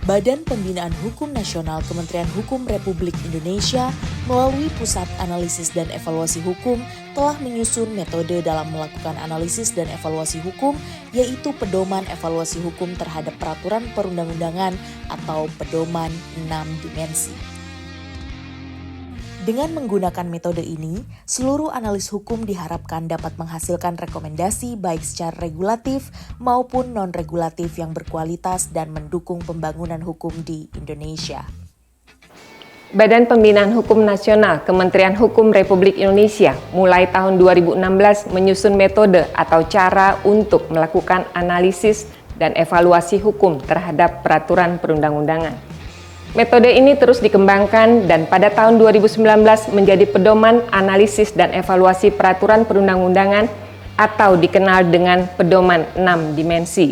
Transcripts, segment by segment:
Badan Pembinaan Hukum Nasional Kementerian Hukum Republik Indonesia melalui Pusat Analisis dan Evaluasi Hukum telah menyusun metode dalam melakukan analisis dan evaluasi hukum, yaitu pedoman evaluasi hukum terhadap peraturan perundang-undangan atau pedoman 6 dimensi. Dengan menggunakan metode ini, seluruh analis hukum diharapkan dapat menghasilkan rekomendasi baik secara regulatif maupun non-regulatif yang berkualitas dan mendukung pembangunan hukum di Indonesia. Badan Pembinaan Hukum Nasional Kementerian Hukum Republik Indonesia mulai tahun 2016 menyusun metode atau cara untuk melakukan analisis dan evaluasi hukum terhadap peraturan perundang-undangan. Metode ini terus dikembangkan dan pada tahun 2019 menjadi pedoman analisis dan evaluasi peraturan perundang-undangan atau dikenal dengan pedoman 6 dimensi.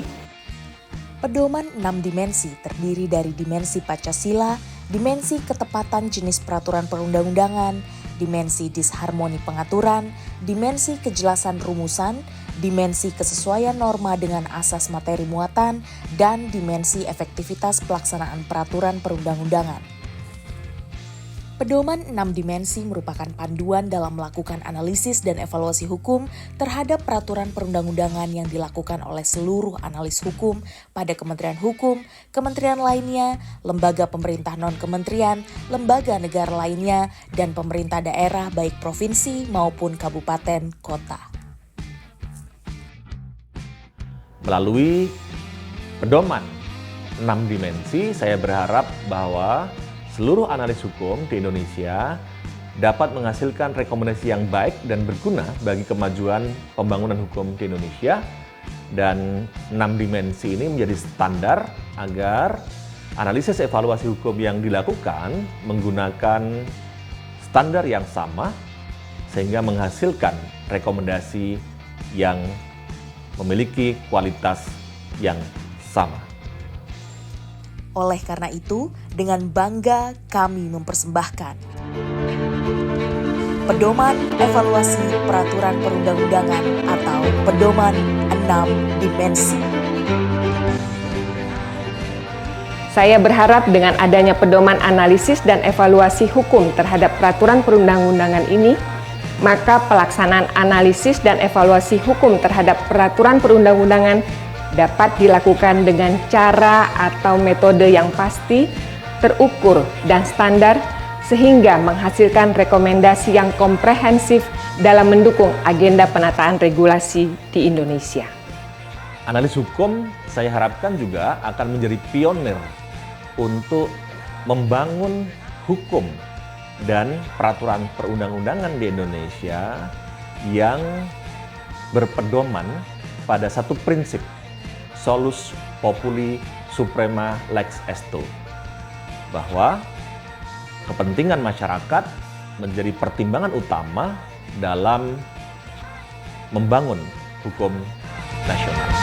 Pedoman 6 dimensi terdiri dari dimensi Pancasila, dimensi ketepatan jenis peraturan perundang-undangan, dimensi disharmoni pengaturan, dimensi kejelasan rumusan, dimensi kesesuaian norma dengan asas materi muatan, dan dimensi efektivitas pelaksanaan peraturan perundang-undangan. Pedoman 6 dimensi merupakan panduan dalam melakukan analisis dan evaluasi hukum terhadap peraturan perundang-undangan yang dilakukan oleh seluruh analis hukum pada Kementerian Hukum, kementerian lainnya, lembaga pemerintah non-kementerian, lembaga negara lainnya, dan pemerintah daerah baik provinsi maupun kabupaten kota. Melalui pedoman 6 dimensi, saya berharap bahwa seluruh analis hukum di Indonesia dapat menghasilkan rekomendasi yang baik dan berguna bagi kemajuan pembangunan hukum di Indonesia. Dan 6 dimensi ini menjadi standar agar analisis evaluasi hukum yang dilakukan menggunakan standar yang sama sehingga menghasilkan rekomendasi yang memiliki kualitas yang sama. Oleh karena itu, dengan bangga kami mempersembahkan Pedoman Evaluasi Peraturan Perundang-undangan atau Pedoman 6 Dimensi. Saya berharap dengan adanya pedoman analisis dan evaluasi hukum terhadap peraturan perundang-undangan ini, maka pelaksanaan analisis dan evaluasi hukum terhadap peraturan perundang-undangan dapat dilakukan dengan cara atau metode yang pasti, terukur, dan standar, sehingga menghasilkan rekomendasi yang komprehensif dalam mendukung agenda penataan regulasi di Indonesia. Analis hukum saya harapkan juga akan menjadi pionir untuk membangun hukum dan peraturan perundang-undangan di Indonesia yang berpedoman pada satu prinsip, solus populi suprema lex esto, bahwa kepentingan masyarakat menjadi pertimbangan utama dalam membangun hukum nasional.